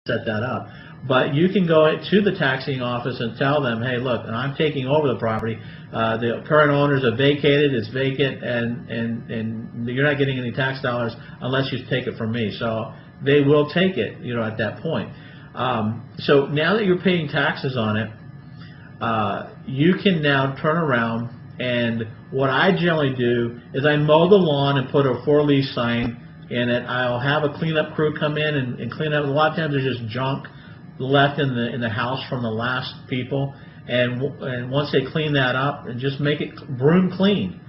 set that up. But you can go to the taxing office and tell them, hey, look, I'm taking over the property. The current owners have vacated, it's vacant, and you're not getting any tax dollars unless you take it from me. So they will take it, at that point. So now that you're paying taxes on it, you can now turn around, and what I generally do is I mow the lawn and put a for lease sign in it. I'll have a cleanup crew come in and clean up. A lot of times there's just junk left in the house from the last people, and once they clean that up and just make it broom clean.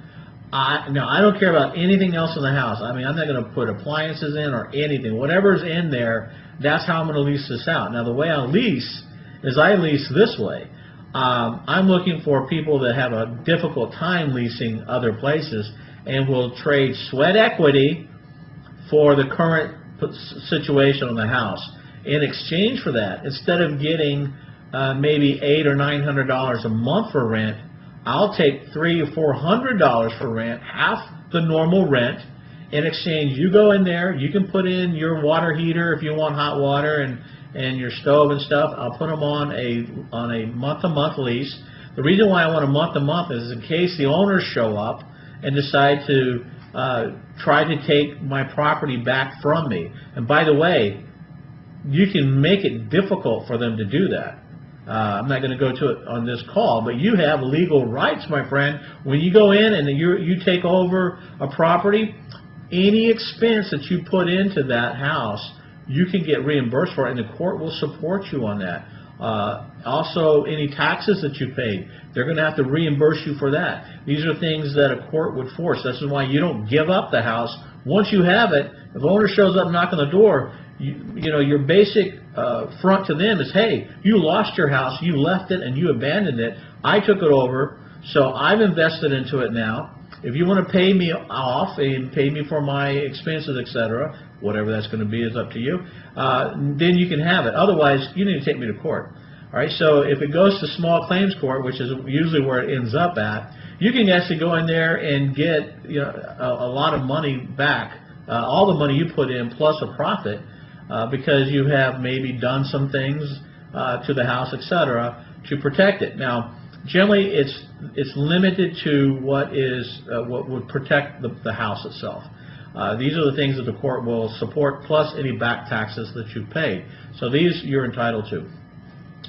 I don't care about anything else in the house. I mean, I'm not going to put appliances in or anything. Whatever's in there, that's how I'm going to lease this out. Now, the way I lease is I lease this way. I'm looking for people that have a difficult time leasing other places and will trade sweat equity for the current situation on the house. In exchange for that, instead of getting maybe $800 or $900 a month for rent, I'll take $300 or $400 for rent, half the normal rent. In exchange, you go in there, you can put in your water heater if you want hot water and your stove and stuff. I'll put them on a month-to-month lease. The reason why I want a month-to-month is in case the owners show up and decide to try to take my property back from me. And by the way, you can make it difficult for them to do that. I'm not going to go to it on this call, but you have legal rights, my friend. When you go in and you take over a property, any expense that you put into that house, you can get reimbursed for it, and the court will support you on that. Also, any taxes that you paid, they're going to have to reimburse you for that. These are things that a court would force. This is why you don't give up the house. Once you have it, if the owner shows up knocking on the door, your basic front to them is, hey, you lost your house, you left it, and you abandoned it. I took it over, so I've invested into it now. If you want to pay me off and pay me for my expenses, etc., whatever that's going to be is up to you, then you can have it. Otherwise, you need to take me to court. All right. So if it goes to small claims court, which is usually where it ends up at, you can actually go in there and get a lot of money back, all the money you put in plus a profit, because you have maybe done some things to the house, etc., to protect it. Now, generally, it's limited to what would protect the house itself. These are the things that the court will support, plus any back taxes that you've paid. So these you're entitled to.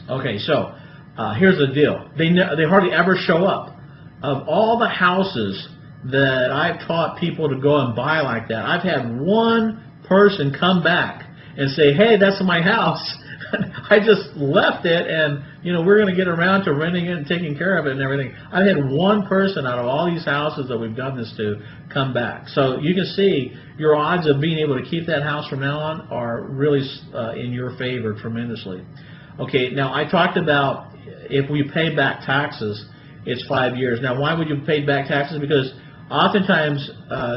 Okay, so here's the deal. They hardly ever show up. Of all the houses that I've taught people to go and buy like that, I've had one person come back and say, hey, that's my house. I just left it, and we're going to get around to renting it and taking care of it and everything. I've had one person out of all these houses that we've done this to come back. So you can see your odds of being able to keep that house from now on are really in your favor tremendously. Okay, now I talked about if we pay back taxes, it's 5 years. Now, why would you pay back taxes? Because oftentimes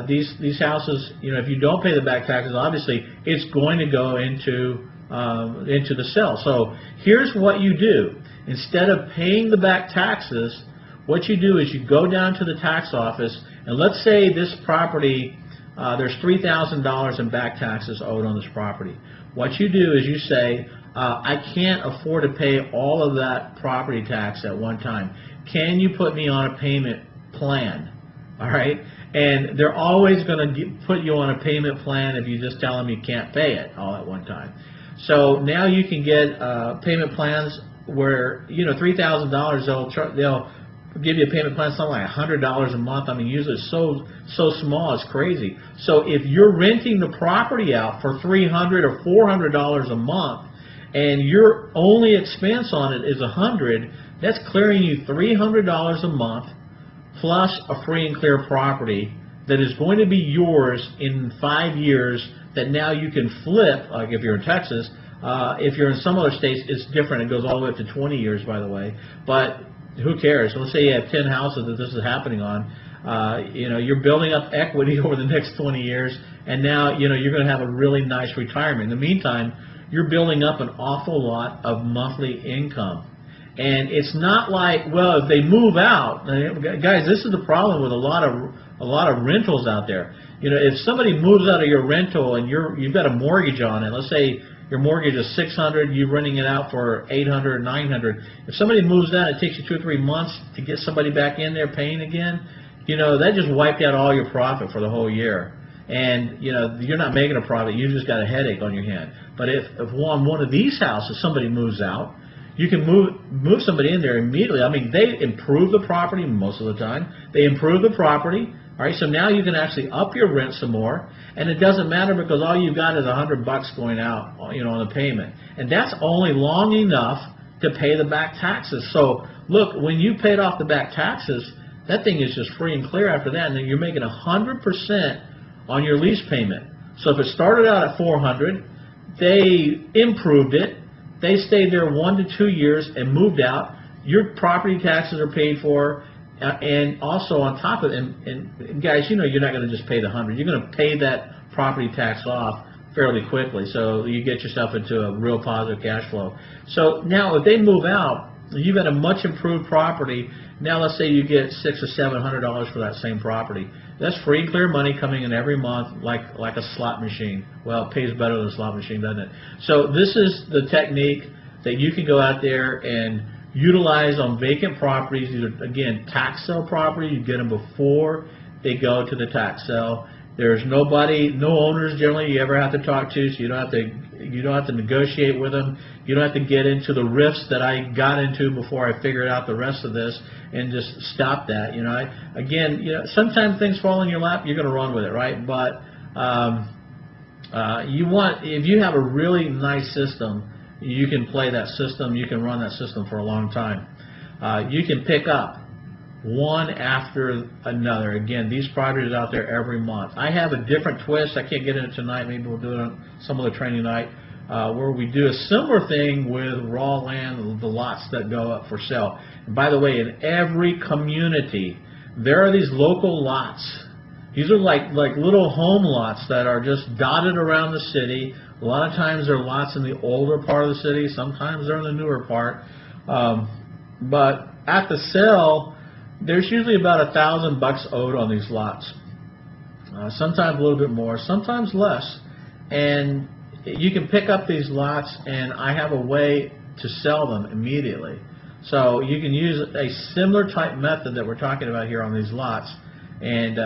these houses, if you don't pay the back taxes, obviously it's going to go into the sale. So here's what you do. Instead of paying the back taxes, what you do is you go down to the tax office, and let's say this property, there's $3,000 in back taxes owed on this property. What you do is you say, I can't afford to pay all of that property tax at one time. Can you put me on a payment plan? All right? And they're always going to put you on a payment plan if you just tell them you can't pay it all at one time. So now you can get payment plans where, $3,000, they'll give you a payment plan something like $100 a month. I mean, usually it's so small, it's crazy. So if you're renting the property out for $300 or $400 a month, and your only expense on it is $100, that's clearing you $300 a month plus a free and clear property that is going to be yours in 5 years, that now you can flip, like if you're in Texas. If you're in some other states, it's different. It goes all the way up to 20 years, by the way. But who cares? Let's say you have 10 houses that this is happening on. You're building up equity over the next 20 years, and now you're going to have a really nice retirement. In the meantime, you're building up an awful lot of monthly income. And it's not like, well, if they move out, guys, this is the problem with a lot of rentals out there. If somebody moves out of your rental and you've got a mortgage on it, let's say your mortgage is $600, you're renting it out for $800, $900. If somebody moves out, it takes you 2 or 3 months to get somebody back in there paying again. You know, that just wiped out all your profit for the whole year. And, you know, you're not making a profit, you just got a headache on your hand. But if on one of these houses somebody moves out, you can move somebody in there immediately. I mean, they improve the property most of the time. They improve the property. All right, so now you can actually up your rent some more, and it doesn't matter because all you've got is $100 going out, you know, on the payment, and that's only long enough to pay the back taxes. So look, when you paid off the back taxes, that thing is just free and clear after that, and then you're making 100% on your lease payment. So if it started out at $400, they improved it. They stayed there 1 to 2 years and moved out. Your property taxes are paid for, and also on top of it, and guys, you know you're not going to just pay the $100. You're going to pay that property tax off fairly quickly, so you get yourself into a real positive cash flow. So now if they move out, you've got a much improved property. Now let's say you get $600 or $700 for that same property. That's free and clear money coming in every month, like a slot machine. Well, it pays better than a slot machine, doesn't it? So this is the technique that you can go out there and utilize on vacant properties. These are, again, tax sale properties. You get them before they go to the tax sale. There's no owners generally you ever have to talk to, so you don't have to negotiate with them. You don't have to get into the rifts that I got into before I figured out the rest of this and just stop that. You know, again, you know, sometimes things fall in your lap, you're going to run with it, right? But if you have a really nice system, you can play that system. You can run that system for a long time. You can pick up one after another. Again, these properties are out there every month. I have a different twist. I can't get into it tonight. Maybe we'll do it on some other training night where we do a similar thing with raw land, the lots that go up for sale. And by the way, in every community, there are these local lots. These are like little home lots that are just dotted around the city. A lot of times they're lots in the older part of the city. Sometimes they're in the newer part. But at the sale, there's usually about $1,000 owed on these lots. Sometimes a little bit more, sometimes less. And you can pick up these lots, and I have a way to sell them immediately. So you can use a similar type method that we're talking about here on these lots, and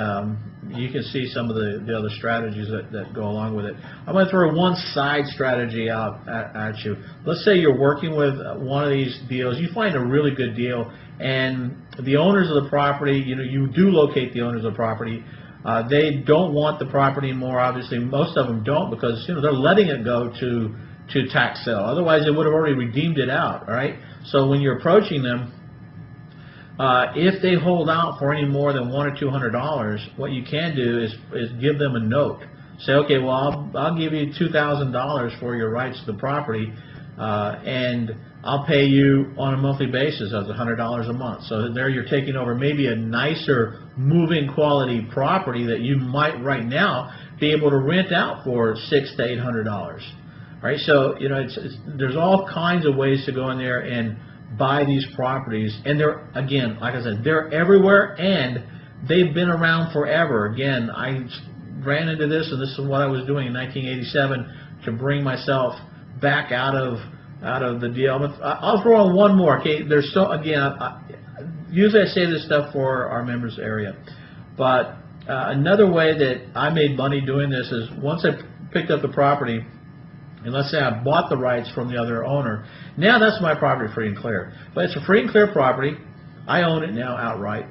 you can see some of the other strategies that go along with it. I'm going to throw one side strategy out at you. Let's say you're working with one of these deals. You find a really good deal, and the owners of the property, you know, you do locate the owners of the property. They don't want the property anymore. Obviously, most of them don't, because you know they're letting it go to tax sale. Otherwise, they would have already redeemed it out. All right. So when you're approaching them, if they hold out for any more than $100 or $200, what you can do is give them a note. Say, okay, well, I'll give you $2,000 for your rights to the property, and I'll pay you on a monthly basis as $100 a month. So there you're taking over maybe a nicer moving quality property that you might right now be able to rent out for $600 to $800. All right, so you know there's all kinds of ways to go in there and buy these properties, and they're, again, like I said, they're everywhere, and they've been around forever. Again, I ran into this, and this is what I was doing in 1987 to bring myself back out of the deal. I'll throw on one more. Okay, there's so again, usually I say this stuff for our members area, but another way that I made money doing this is once I picked up the property. And let's say I bought the rights from the other owner. Now that's my property free and clear. But it's a free and clear property. I own it now outright.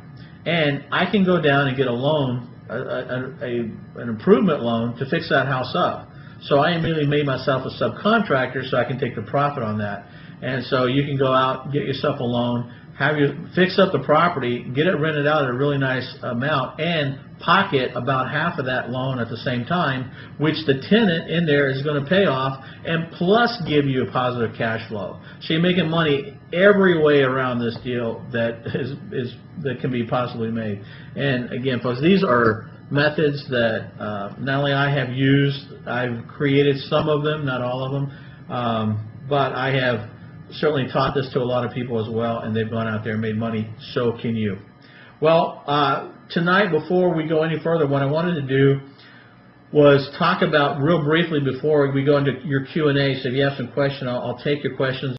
And I can go down and get a loan, an improvement loan to fix that house up. So I immediately made myself a subcontractor so I can take the profit on that. And so you can go out, get yourself a loan, have you fix up the property, get it rented out at a really nice amount, and pocket about half of that loan at the same time, which the tenant in there is going to pay off, and plus give you a positive cash flow. So you're making money every way around this deal that that can be possibly made. And again, folks, these are methods that not only I have used, I've created some of them, not all of them, but I have certainly taught this to a lot of people as well, and they've gone out there and made money. So can you. Well, tonight, before we go any further, what I wanted to do was talk about real briefly before we go into your Q&A. So if you have some questions, I'll take your questions.